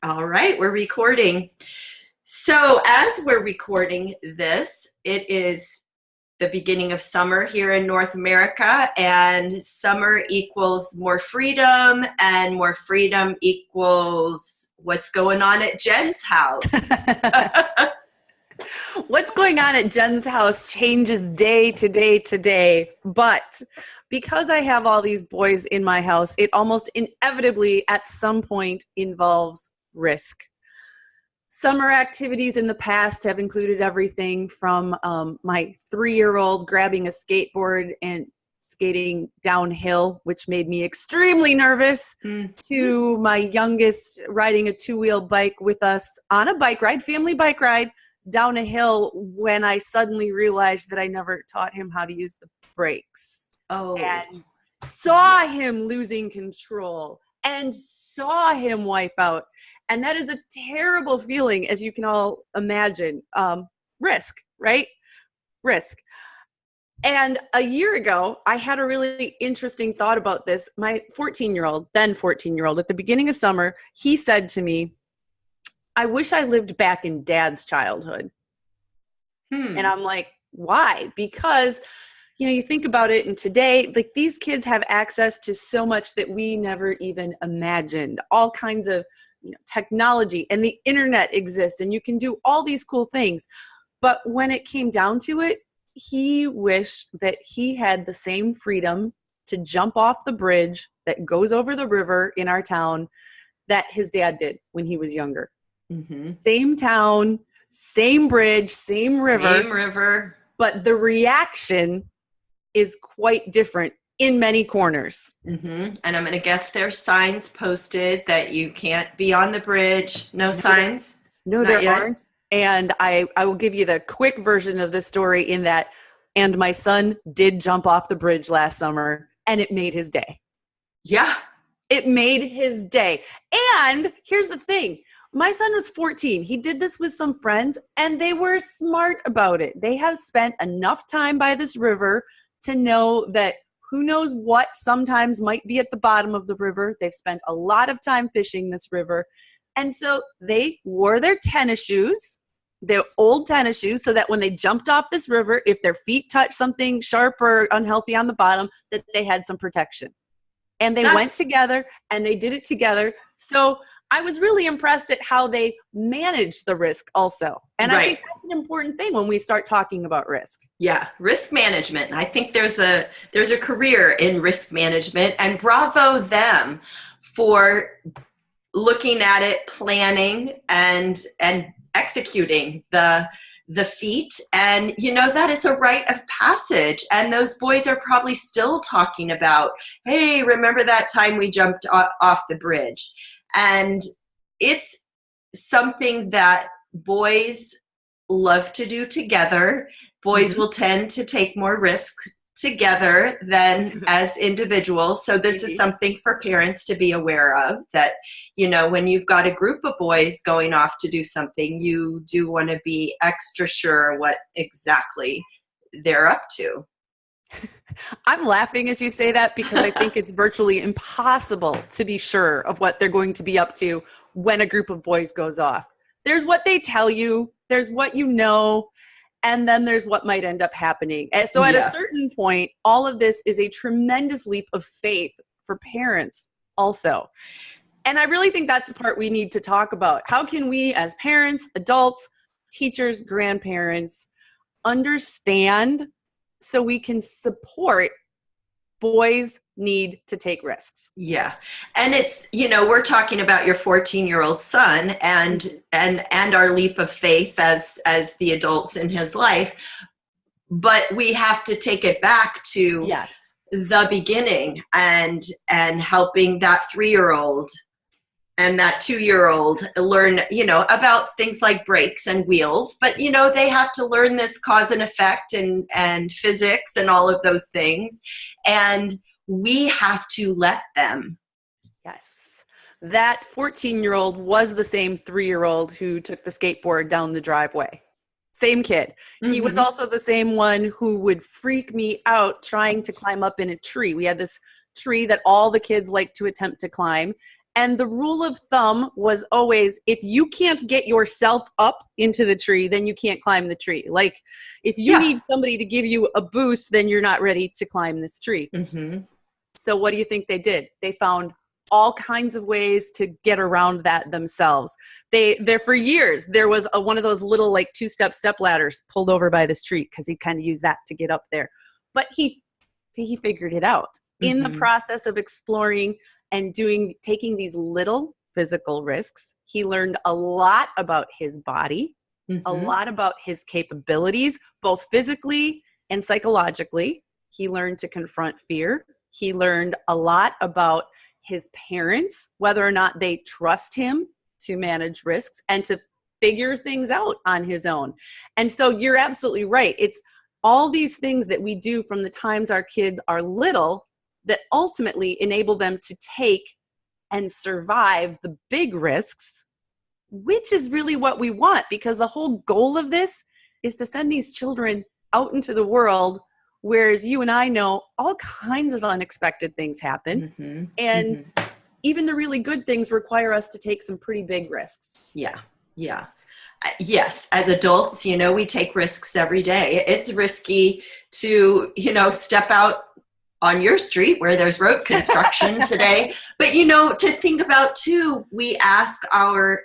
All right, we're recording. So, as we're recording this, it is the beginning of summer here in North America, and summer equals more freedom, and more freedom equals what's going on at Jen's house. What's going on at Jen's house changes day to day to day, but because I have all these boys in my house, it almost inevitably at some point involves risk. Summer activities in the past have included everything from my 3-year-old grabbing a skateboard and skating downhill, which made me extremely nervous, to my youngest riding a 2-wheel bike with us on a bike ride, family bike ride, down a hill when I suddenly realized that I never taught him how to use the brakes. Oh, And saw him losing control and saw him wipe out. And that is a terrible feeling, as you can all imagine. Risk, right? Risk. And a year ago, I had a really interesting thought about this. My 14-year-old, then 14-year-old, at the beginning of summer, he said to me, I wish I lived back in Dad's childhood. And I'm like, why? Because, you think about it, and today, like, these kids have access to so much that we never even imagined. All kinds of, technology, and the internet exists, and you can do all these cool things. But when it came down to it, he wished that he had the same freedom to jump off the bridge that goes over the river in our town that his dad did when he was younger. Mm-hmm. Same town, same bridge, same river. But the reaction is quite different in many corners. Mm-hmm. And I'm going to guess there's signs posted that you can't be on the bridge. No signs? No, there aren't. And I will give you the quick version of the story in that, and my son did jump off the bridge last summer, and it made his day. Yeah. It made his day. And here's the thing. My son was 14. He did this with some friends, and they were smart about it. They have spent enough time by this river to know that who knows what sometimes might be at the bottom of the river. They've spent a lot of time fishing this river. And so they wore their tennis shoes, their old tennis shoes, so that when they jumped off this river, if their feet touched something sharp or unhealthy on the bottom, that they had some protection. And they went together, and they did it together. So I was really impressed at how they managed the risk also. And I think that's an important thing when we start talking about risk. Yeah, risk management. I think there's a career in risk management, and bravo them for looking at it, planning and executing the feat. And that is a rite of passage, and those boys are probably still talking about, hey, remember that time we jumped off the bridge? And it's something that boys love to do together. Boys will tend to take more risk together than as individuals. So this is something for parents to be aware of, that, when you've got a group of boys going off to do something, you do want to be extra sure what exactly they're up to. I'm laughing as you say that because I think it's virtually impossible to be sure of what they're going to be up to when a group of boys goes off. There's what they tell you, there's what you know, and then there's what might end up happening. And so at a certain point, all of this is a tremendous leap of faith for parents also. And I really think that's the part we need to talk about. How can we as parents, adults, teachers, grandparents understand so we can support boys need to take risks? Yeah. And it's, we're talking about your 14-year-old son and our leap of faith as the adults in his life. But we have to take it back to the beginning and helping that 3-year-old and that 2-year-old learn, about things like brakes and wheels. But, they have to learn this cause and effect and physics and all of those things. And we have to let them. Yes. That 14-year-old was the same 3-year-old who took the skateboard down the driveway. Same kid. He was also the same one who would freak me out trying to climb up in a tree. We had this tree that all the kids like to attempt to climb. And the rule of thumb was always, if you can't get yourself up into the tree, then you can't climb the tree. Like if you need somebody to give you a boost, then you're not ready to climb this tree. Mm-hmm. So what do you think they did? They found all kinds of ways to get around that themselves. There for years, there was one of those little like 2-step step ladders pulled over by the street because he kind of used that to get up there. But he figured it out in the process of exploring and taking these little physical risks. He learned a lot about his body, a lot about his capabilities, both physically and psychologically. He learned to confront fear. He learned a lot about his parents, whether or not they trust him to manage risks and to figure things out on his own. And so you're absolutely right. It's all these things that we do from the times our kids are little that ultimately enable them to take and survive the big risks, which is really what we want, because the whole goal of this is to send these children out into the world, whereas you and I know all kinds of unexpected things happen. And even the really good things require us to take some pretty big risks. Yeah. Yes, as adults, we take risks every day. It's risky to, step out on your street where there's road construction today. But, to think about too, we ask our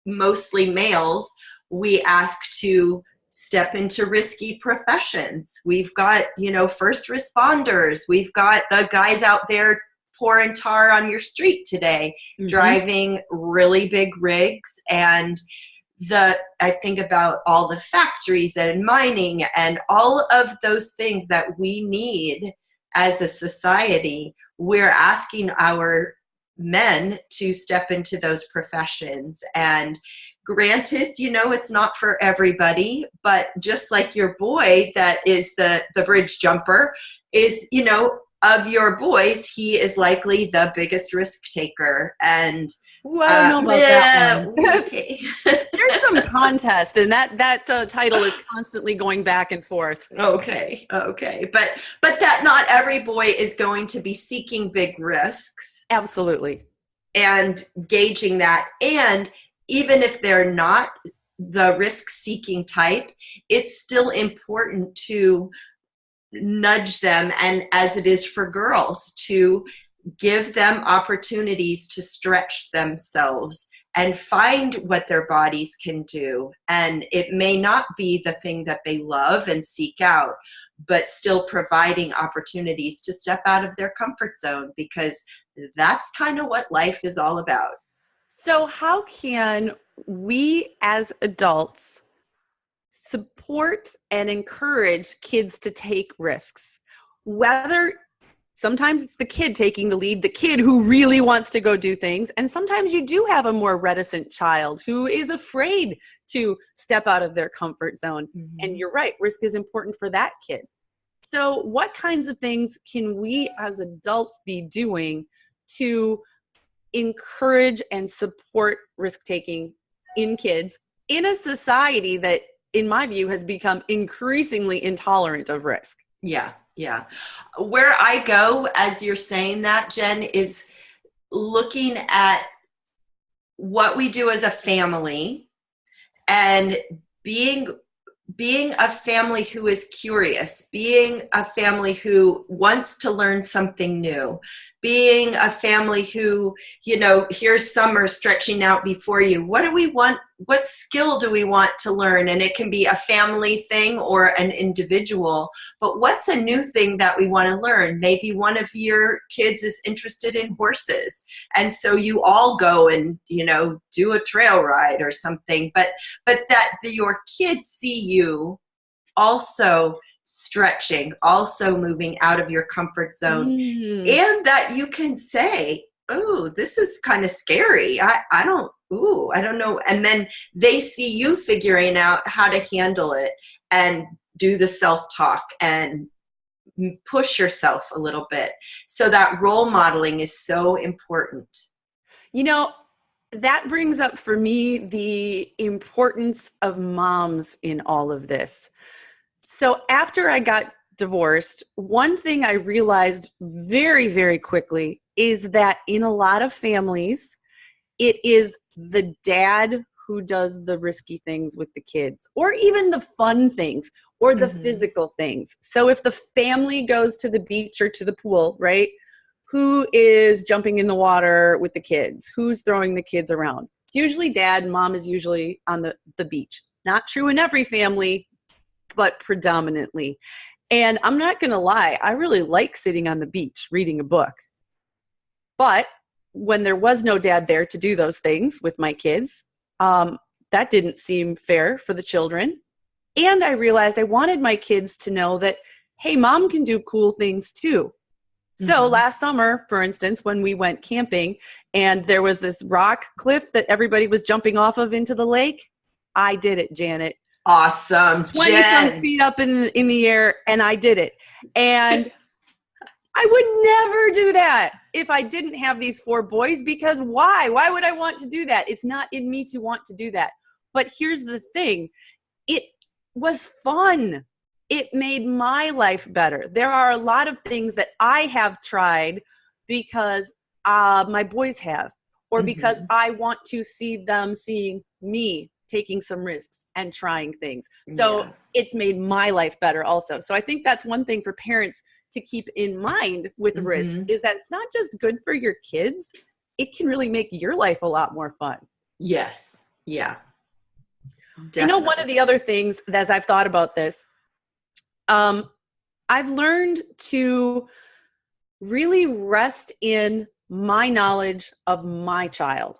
mostly males, we ask to step into risky professions. We've got, first responders. We've got the guys out there pouring tar on your street today, driving really big rigs. And I think about all the factories and mining and all of those things that we need as a society. We're asking our men to step into those professions. And granted, it's not for everybody, but just like your boy that is the bridge jumper is, of your boys, he is likely the biggest risk taker. And I don't know about that one. Okay. There's some contest, and that title is constantly going back and forth. Okay. But that not every boy is going to be seeking big risks. Absolutely. And gauging that. And even if they're not the risk-seeking type, it's still important to nudge them, and as it is for girls, to give them opportunities to stretch themselves and find what their bodies can do. And it may not be the thing that they love and seek out, but still providing opportunities to step out of their comfort zone, because that's kind of what life is all about. So how can we as adults support and encourage kids to take risks? Whether sometimes it's the kid taking the lead, the kid who really wants to go do things. And sometimes you do have a more reticent child who is afraid to step out of their comfort zone. And you're right, risk is important for that kid. So what kinds of things can we as adults be doing to encourage and support risk-taking in kids in a society that, in my view, has become increasingly intolerant of risk? Yeah. Where I go as you're saying that, Jen, is looking at what we do as a family and being a family who is curious, being a family who wants to learn something new, being a family who, here's summer stretching out before you. What do we want? What skill do we want to learn? And it can be a family thing or an individual, but what's a new thing that we want to learn? Maybe one of your kids is interested in horses. And so you all go and, do a trail ride or something, but that your kids see you also stretching, also moving out of your comfort zone, and that you can say, oh, this is kind of scary. I don't know. And then they see you figuring out how to handle it and do the self-talk and push yourself a little bit. So that role modeling is so important. That brings up for me the importance of moms in all of this. So after I got divorced, one thing I realized very, very quickly is that in a lot of families, it is the dad who does the risky things with the kids, or even the fun things, or the physical things. So if the family goes to the beach or to the pool, right? Who is jumping in the water with the kids? Who's throwing the kids around? It's usually dad, and mom is usually on the beach. Not true in every family, but predominantly. And I'm not going to lie, I really like sitting on the beach reading a book. But when there was no dad there to do those things with my kids, that didn't seem fair for the children. And I realized I wanted my kids to know that, hey, mom can do cool things too. So last summer, for instance, when we went camping and there was this rock cliff that everybody was jumping off of into the lake, I did it, Janet. Awesome. 20-some feet up in the air, and I did it. And I would never do that if I didn't have these 4 boys, because why? Why would I want to do that? It's not in me to want to do that. But here's the thing. It was fun. It made my life better. There are a lot of things that I have tried because my boys have, or because I want to see them seeing me taking some risks and trying things. So it's made my life better also. So I think that's one thing for parents to keep in mind with risk, is that it's not just good for your kids. It can really make your life a lot more fun. Yes. Yeah. Definitely. I know one of the other things, as I've thought about this, I've learned to really rest in my knowledge of my child.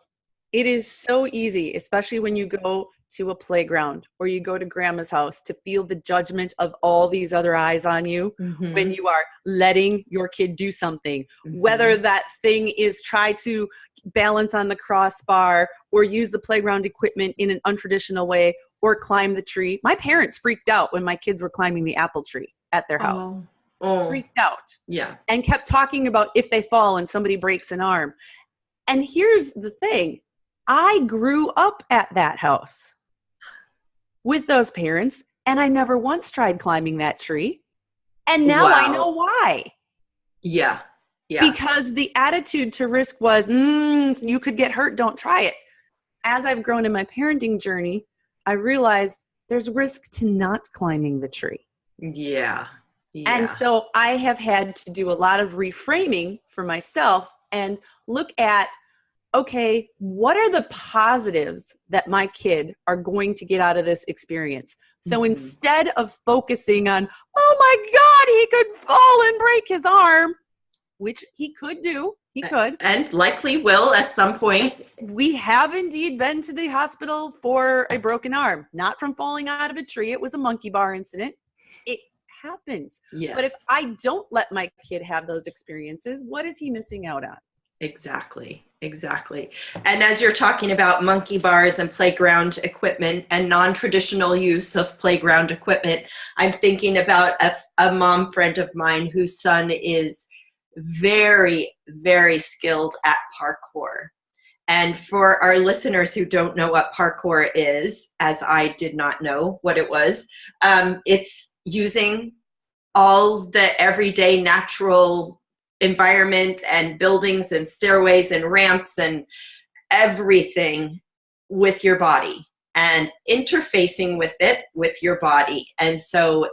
It is so easy, especially when you go to a playground or you go to grandma's house, to feel the judgment of all these other eyes on you when you are letting your kid do something, whether that thing is try to balance on the crossbar or use the playground equipment in an untraditional way or climb the tree. My parents freaked out when my kids were climbing the apple tree at their house. Freaked out. Yeah. And kept talking about if they fall and somebody breaks an arm. And here's the thing. I grew up at that house with those parents, and I never once tried climbing that tree. And now I know why. Yeah. Yeah. Because the attitude to risk was, you could get hurt, don't try it. As I've grown in my parenting journey, I realized there's risk to not climbing the tree. Yeah. And so I have had to do a lot of reframing for myself and look at, okay, what are the positives that my kid are going to get out of this experience? So instead of focusing on, oh my God, he could fall and break his arm, which he could do. He could. And likely will at some point. We have indeed been to the hospital for a broken arm, not from falling out of a tree. It was a monkey bar incident. It happens. Yes. But if I don't let my kid have those experiences, what is he missing out on? Exactly. And as you're talking about monkey bars and playground equipment and non-traditional use of playground equipment, I'm thinking about a mom friend of mine whose son is very, very skilled at parkour. And for our listeners who don't know what parkour is, as I did not know what it was, it's using all the everyday natural environment and buildings and stairways and ramps and everything with your body and interfacing with it with your body. And so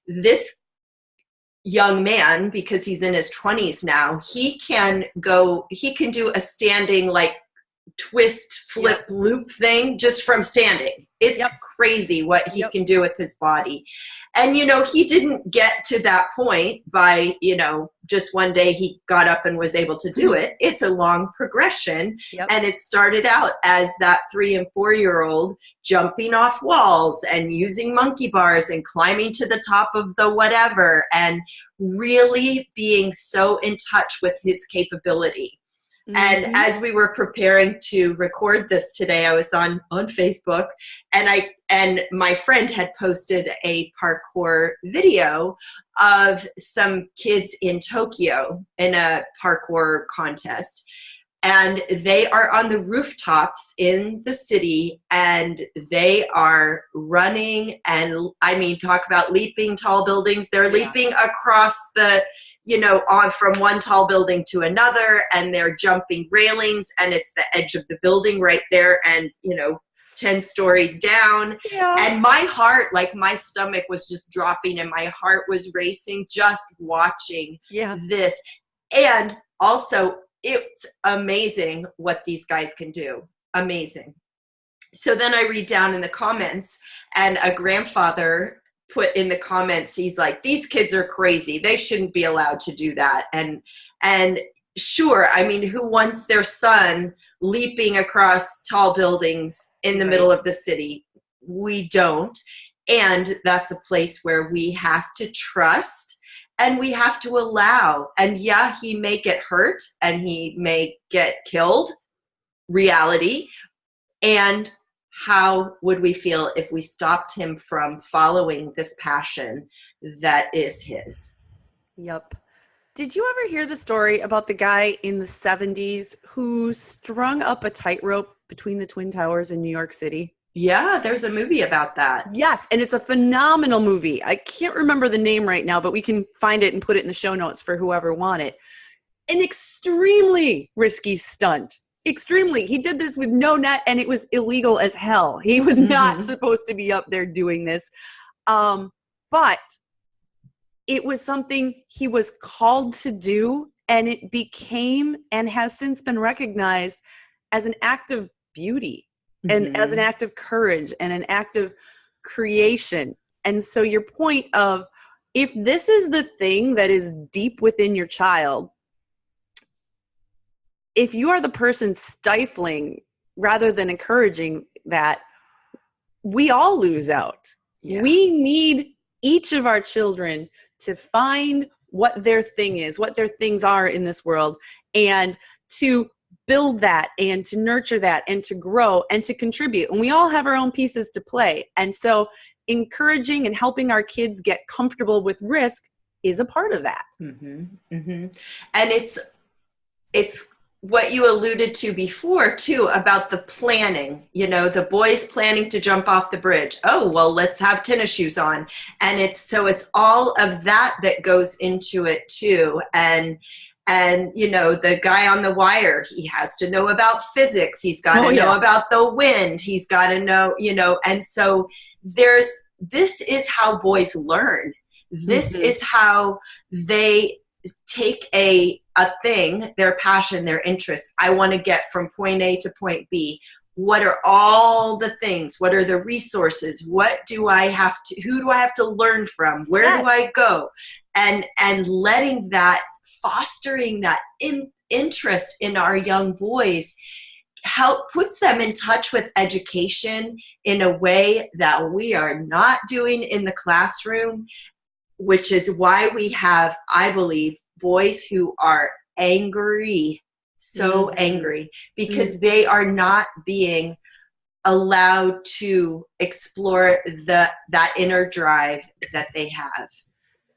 this young man, because he's in his 20s now, he can do a standing like twist, flip, loop thing just from standing. It's crazy what he can do with his body. And, he didn't get to that point by, just one day he got up and was able to do it. It's a long progression. And it started out as that 3 and 4-year-old jumping off walls and using monkey bars and climbing to the top of the whatever and really being so in touch with his capability. And as we were preparing to record this today, I was on Facebook, and my friend had posted a parkour video of some kids in Tokyo in a parkour contest. And they are on the rooftops in the city, and they are running, and talk about leaping tall buildings. They're leaping across the on from one tall building to another, and they're jumping railings, and it's the edge of the building right there, and 10 stories down. Yeah. And my heart, like my stomach was just dropping and my heart was racing just watching this. And also, it's amazing what these guys can do. Amazing. So then I read down in the comments, and a grandfather put in the comments, he's like, these kids are crazy. They shouldn't be allowed to do that. And sure, I mean, who wants their son leaping across tall buildings in the middle of the city? We don't. And that's a place where we have to trust and we have to allow. And yeah, he may get hurt and he may get killed, reality. And how would we feel if we stopped him from following this passion that is his? Yep. Did you ever hear the story about the guy in the 70s who strung up a tightrope between the Twin Towers in New York City? Yeah, there's a movie about that. Yes, and it's a phenomenal movie. I can't remember the name right now, but we can find it and put it in the show notes for whoever want it. An extremely risky stunt. Extremely. He did this with no net, and it was illegal as hell. He was not supposed to be up there doing this. But it was something he was called to do, and it became and has since been recognized as an act of beauty and as an act of courage and an act of creation. And so your point of, if this is the thing that is deep within your child, if you are the person stifling rather than encouraging that, we all lose out. Yeah. We need each of our children to find what their thing is, what their things are in this world, and to build that and to nurture that and to grow and to contribute. And we all have our own pieces to play. And so encouraging and helping our kids get comfortable with risk is a part of that. And it's what you alluded to before too, about the planning, the boys planning to jump off the bridge. Oh, well, let's have tennis shoes on. And it's all of that goes into it too. And the guy on the wire, he has to know about physics. He's got to know about the wind. He's got to know, and so this is how boys learn. This is how they take a thing, their passion, their interest. I want to get from point A to point B. What are all the things? What are the resources? Who do I have to learn from? Where do I go? And letting that, fostering that interest in our young boys puts them in touch with education in a way that we are not doing in the classroom, which is why we have, I believe, boys who are angry, so angry, because they are not being allowed to explore that inner drive that they have.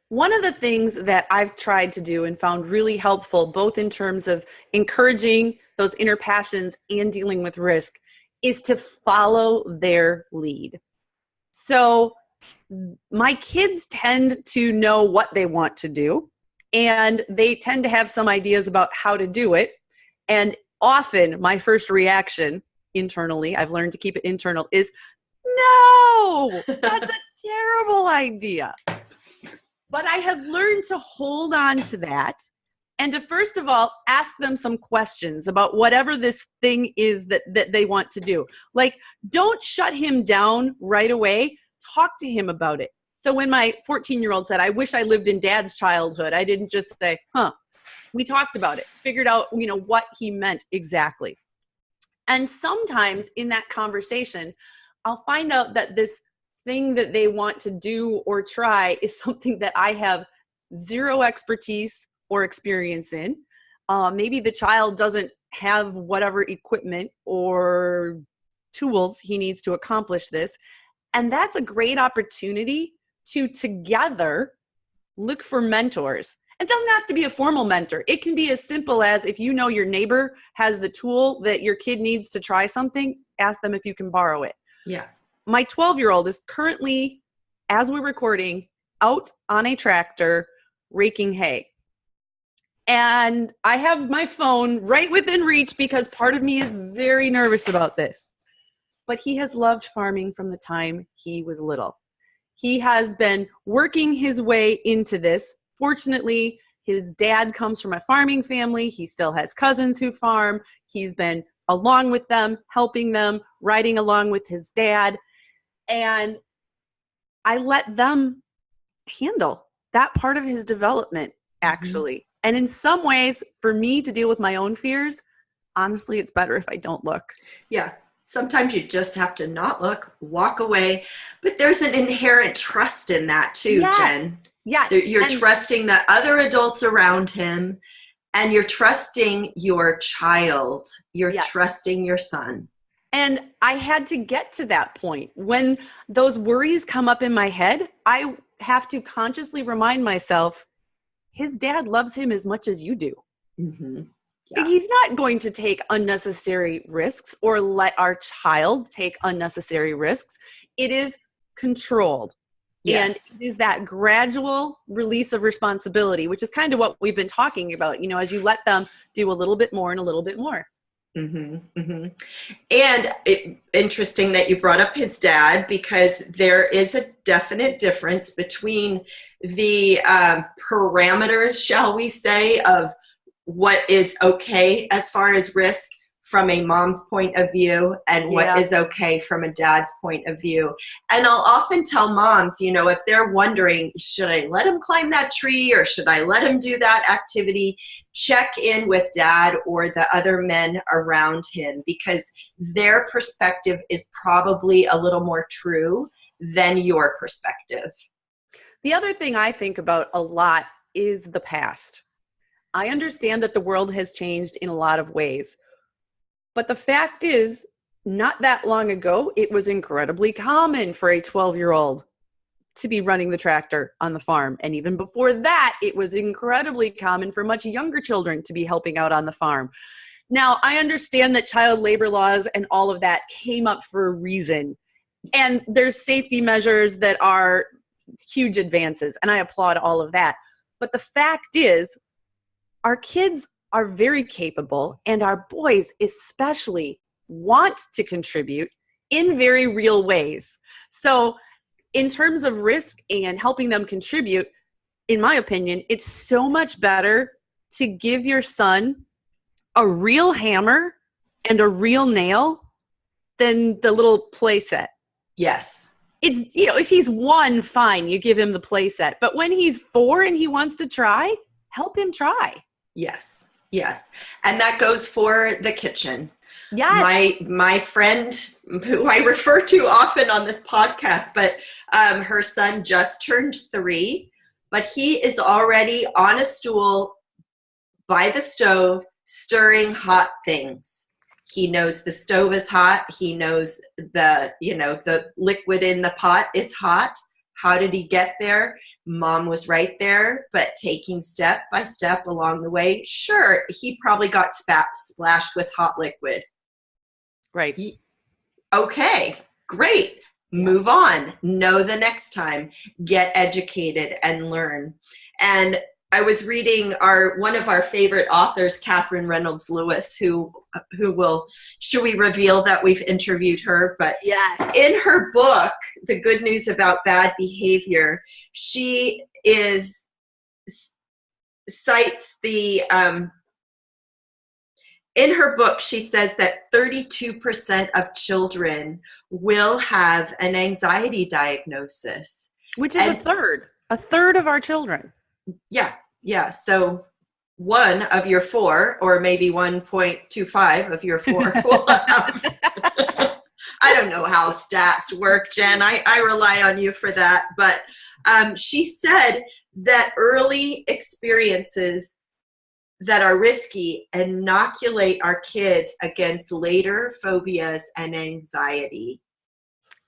One of the things that I've tried to do and found really helpful, both in terms of encouraging those inner passions and dealing with risk, is to follow their lead. So my kids tend to know what they want to do, and they tend to have some ideas about how to do it. And often my first reaction internally, I've learned to keep it internal, is, no, that's a terrible idea. But I have learned to hold on to that and to, first of all, ask them some questions about whatever this thing is that they want to do. Like, don't shut him down right away. Talk to him about it. So when my 14-year-old said, I wish I lived in Dad's childhood, I didn't just say, we talked about it, figured out, what he meant exactly. And sometimes in that conversation, I'll find out that this thing that they want to do or try is something that I have zero expertise or experience in. Maybe the child doesn't have whatever equipment or tools he needs to accomplish this. And that's a great opportunity to together look for mentors. It doesn't have to be a formal mentor. It can be as simple as, if you know your neighbor has the tool that your kid needs to try something, ask them if you can borrow it. Yeah. My 12-year-old is currently, as we're recording, out on a tractor raking hay. And I have my phone right within reach because part of me is very nervous about this. But he has loved farming from the time he was little. He has been working his way into this. Fortunately, his dad comes from a farming family. He still has cousins who farm. He's been along with them, helping them, riding along with his dad. And I let them handle that part of his development, actually. And in some ways, for me to deal with my own fears, honestly, it's better if I don't look. Yeah. Sometimes you just have to not look, walk away. But there's an inherent trust in that too, Jen. Yes. You're trusting the other adults around him, and you're trusting your child. You're trusting your son. And I had to get to that point. When those worries come up in my head, I have to consciously remind myself, his dad loves him as much as you do. Mm-hmm. Yeah. He's not going to take unnecessary risks or let our child take unnecessary risks. It is controlled. Yes. And it is that gradual release of responsibility, which is kind of what we've been talking about, as you let them do a little bit more and a little bit more. Mm-hmm, mm-hmm. And interesting that you brought up his dad, because there is a definite difference between the parameters, shall we say, of what is okay as far as risk from a mom's point of view and what is okay from a dad's point of view. And I'll often tell moms, if they're wondering, should I let him climb that tree or should I let him do that activity, check in with dad or the other men around him, because their perspective is probably a little more true than your perspective. The other thing I think about a lot is the past. I understand that the world has changed in a lot of ways. But the fact is, not that long ago, it was incredibly common for a 12-year-old to be running the tractor on the farm. And even before that, it was incredibly common for much younger children to be helping out on the farm. Now, I understand that child labor laws and all of that came up for a reason. And there's safety measures that are huge advances, and I applaud all of that. But the fact is, our kids are very capable, and our boys especially want to contribute in very real ways. So in terms of risk and helping them contribute, in my opinion, it's so much better to give your son a real hammer and a real nail than the little play set. Yes. It's, if he's 1, fine, you give him the play set. But when he's 4 and he wants to try, help him try. Yes. Yes. And that goes for the kitchen. Yes. My friend, who I refer to often on this podcast, but her son just turned 3, but he is already on a stool by the stove stirring hot things. He knows the stove is hot. He knows the liquid in the pot is hot. How did he get there? Mom was right there, but taking step by step along the way. Sure, he probably got splashed with hot liquid. Right. Okay, great. Move on. Know the next time. Get educated and learn. And I was reading one of our favorite authors, Catherine Reynolds Lewis, who will, should we reveal that we've interviewed her? But yes, in her book, The Good News About Bad Behavior, she cites the, in her book, she says that 32% of children will have an anxiety diagnosis. Which is a third of our children. Yeah. So 1 of your 4, or maybe 1.25 of your 4 will have. I don't know how stats work, Jen. I rely on you for that. But she said that early experiences that are risky inoculate our kids against later phobias and anxiety.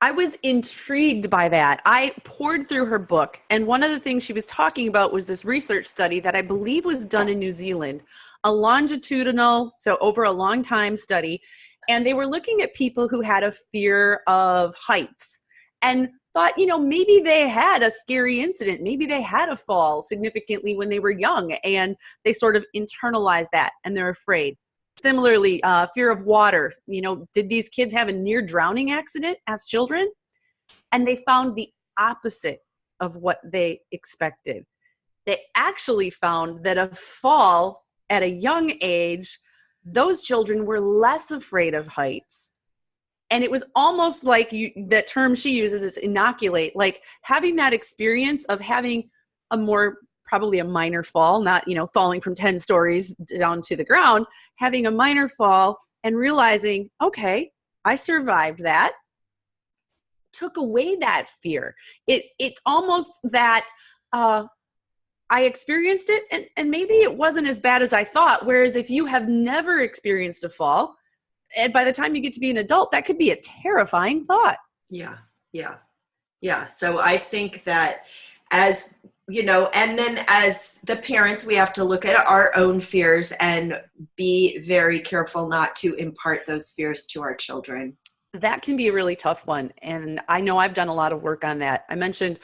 I was intrigued by that. I poured through her book, and one of the things she was talking about was this research study that I believe was done in New Zealand, a longitudinal, so over a long time study, and they were looking at people who had a fear of heights. And thought, maybe they had a scary incident. Maybe they had a fall significantly when they were young, and they sort of internalize that and they're afraid. Similarly, fear of water. Did these kids have a near drowning accident as children? And they found the opposite of what they expected. They actually found that a fall at a young age, those children were less afraid of heights. And it was almost like that term she uses is inoculate, like having that experience of having probably a minor fall, not, falling from 10 stories down to the ground, having a minor fall and realizing, okay, I survived that, took away that fear. It's almost that I experienced it and maybe it wasn't as bad as I thought. Whereas if you have never experienced a fall, and by the time you get to be an adult, that could be a terrifying thought. Yeah. So I think that as, and then as the parents, we have to look at our own fears and be very careful not to impart those fears to our children. That can be a really tough one. And I know I've done a lot of work on that. I mentioned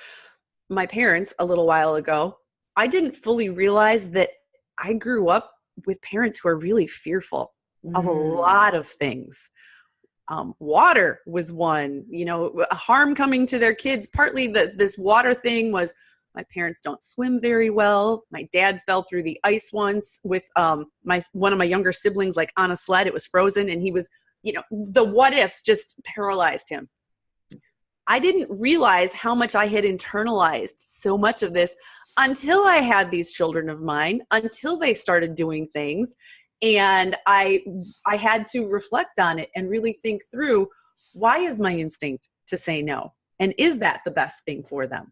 my parents a little while ago. I didn't fully realize that I grew up with parents who are really fearful of a lot of things. Water was one, harm coming to their kids. Partly this water thing was my parents don't swim very well. My dad fell through the ice once with one of my younger siblings, like on a sled. It was frozen and he was, the what ifs just paralyzed him. I didn't realize how much I had internalized so much of this until I had these children of mine, until they started doing things. And I had to reflect on it and really think through, why is my instinct to say no? And is that the best thing for them?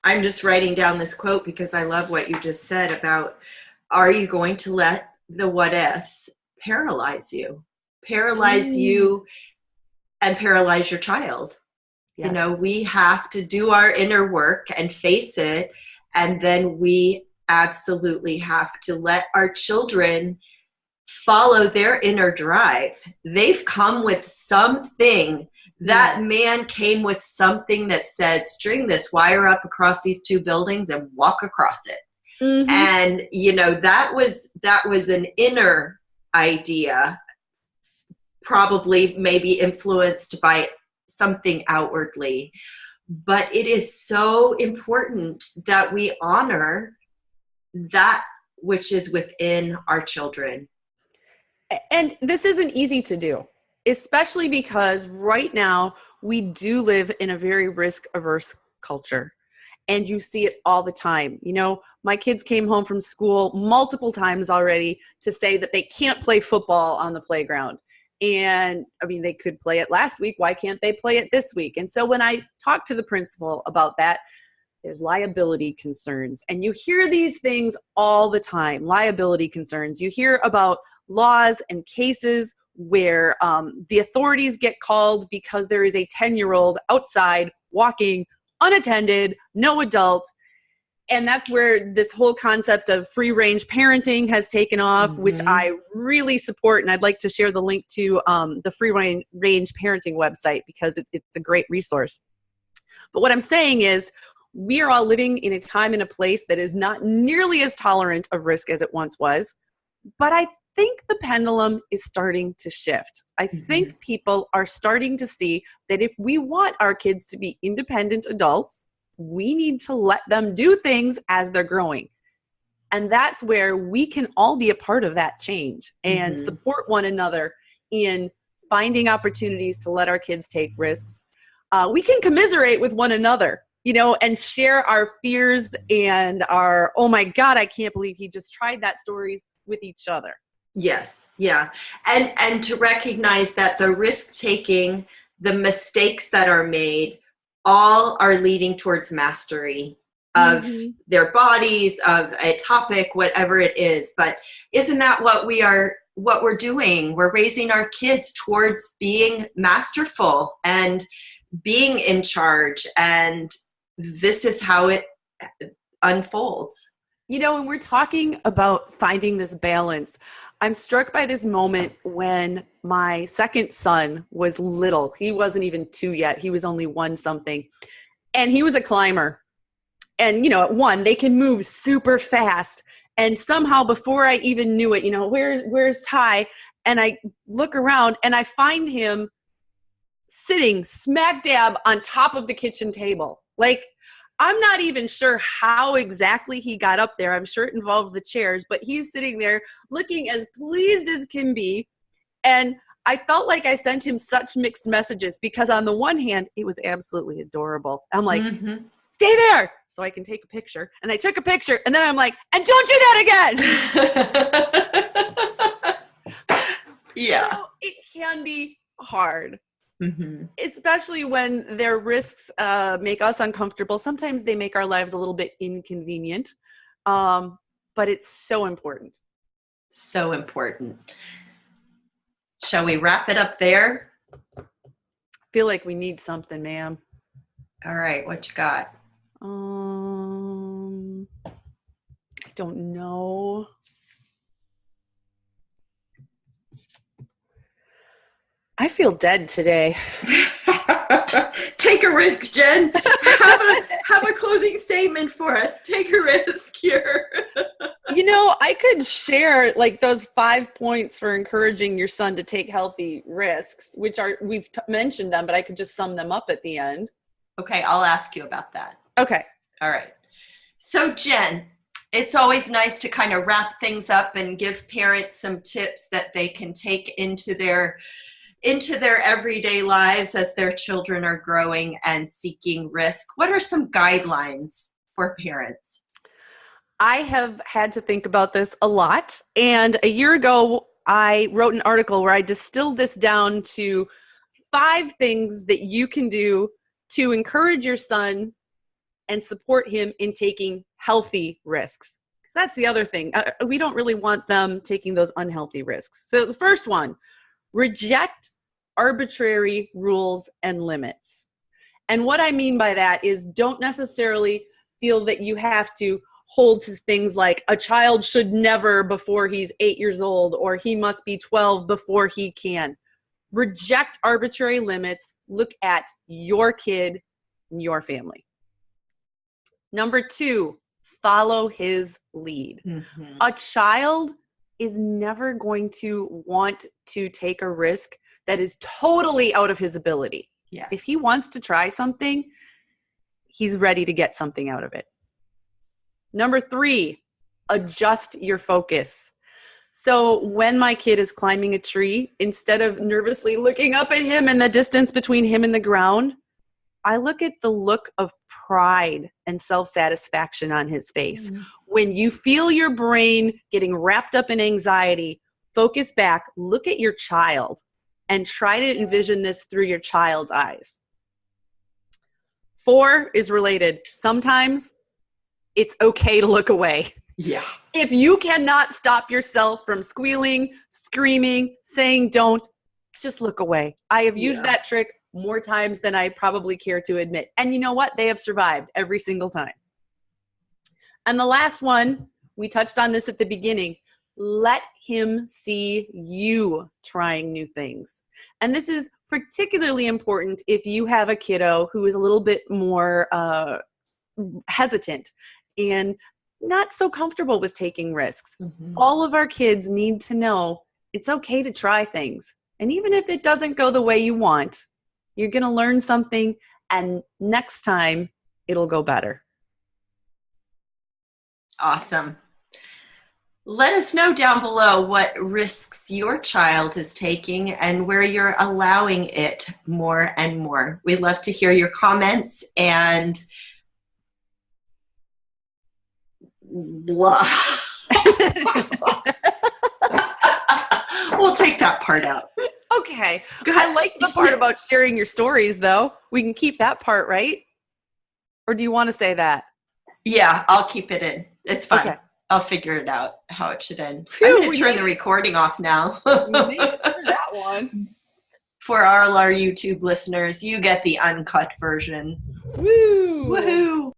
I'm just writing down this quote because I love what you just said about, are you going to let the what ifs paralyze you and paralyze your child? Yes. We have to do our inner work and face it. And then we absolutely have to let our children follow their inner drive. They've come with something. That man came with something that said, string this wire up across these two buildings and walk across it. And, that was an inner idea, probably maybe influenced by something outwardly. But it is so important that we honor that which is within our children. And this isn't easy to do, especially because right now we do live in a very risk-averse culture. And you see it all the time. My kids came home from school multiple times already to say that they can't play football on the playground. And they could play it last week. Why can't they play it this week? And so when I talked to the principal about that, there's liability concerns. And you hear these things all the time, liability concerns. You hear about laws and cases where the authorities get called because there is a 10-year-old outside walking unattended, no adult. And that's where this whole concept of free range parenting has taken off, which I really support. And I'd like to share the link to the free range parenting website because it's a great resource. But what I'm saying is we are all living in a time and a place that is not nearly as tolerant of risk as it once was. But I think the pendulum is starting to shift. I think people are starting to see that if we want our kids to be independent adults, we need to let them do things as they're growing. And that's where we can all be a part of that change and support one another in finding opportunities to let our kids take risks. We can commiserate with one another, and share our fears and our, oh my God, I can't believe he just tried that stories with each other. Yes. Yeah. And to recognize that the risk taking, the mistakes that are made, all are leading towards mastery of their bodies, of a topic, whatever it is. But isn't that what we're doing? We're raising our kids towards being masterful and being in charge. And this is how it unfolds. When we're talking about finding this balance, I'm struck by this moment when my second son was little. He wasn't even 2 yet. He was only 1 something. And he was a climber. And, at 1, they can move super fast. And somehow before I even knew it, where's Ty? And I look around and I find him sitting smack dab on top of the kitchen table. Like, I'm not even sure how exactly he got up there. I'm sure it involved the chairs, but he's sitting there looking as pleased as can be. And I felt like I sent him such mixed messages because on the one hand, it was absolutely adorable. I'm like, stay there so I can take a picture. And I took a picture and then I'm like, and don't do that again. Yeah. It can be hard. Especially when their risks make us uncomfortable. Sometimes they make our lives a little bit inconvenient, but it's so important. So important. Shall we wrap it up there? I feel like we need something, ma'am. All right, what you got? I don't know. I feel dead today. Take a risk, Jen. Have a closing statement for us. Take a risk here. I could share like those 5 points for encouraging your son to take healthy risks, which we've mentioned them, but I could just sum them up at the end. Okay, I'll ask you about that. Okay. All right. So Jen, it's always nice to kind of wrap things up and give parents some tips that they can take into their everyday lives as their children are growing and seeking risk. What are some guidelines for parents? I have had to think about this a lot. And a year ago, I wrote an article where I distilled this down to 5 things that you can do to encourage your son and support him in taking healthy risks. Because that's the other thing. We don't really want them taking those unhealthy risks. So the first one, reject arbitrary rules and limits. And what I mean by that is don't necessarily feel that you have to hold to things like a child should never before he's 8 years old, or he must be 12 before he can. Reject arbitrary limits. Look at your kid and your family. Number 2, follow his lead. A child is never going to want to take a risk that is totally out of his ability. Yes. If he wants to try something, he's ready to get something out of it. Number 3, adjust your focus. So when my kid is climbing a tree, instead of nervously looking up at him and the distance between him and the ground, I look at the look of pride and self-satisfaction on his face. When you feel your brain getting wrapped up in anxiety, focus back, look at your child, and try to envision this through your child's eyes. 4 is related. Sometimes it's okay to look away. Yeah. If you cannot stop yourself from squealing, screaming, saying don't, just look away. I have used that trick more times than I probably care to admit. And you know what? They have survived every single time. And the last one, we touched on this at the beginning. Let him see you trying new things. And this is particularly important if you have a kiddo who is a little bit more hesitant and not so comfortable with taking risks. All of our kids need to know it's okay to try things. And even if it doesn't go the way you want, you're going to learn something, and next time it'll go better. Awesome. Let us know down below what risks your child is taking and where you're allowing it more and more. We'd love to hear your comments and blah. We'll take that part out. Okay. I liked the part about sharing your stories, though. We can keep that part, right? Or do you want to say that? Yeah, I'll keep it in. It's fine. Okay. I'll figure it out how it should end. I'm going to turn the recording off now. We made it through that one. For all our YouTube listeners, you get the uncut version. Woo! Woohoo!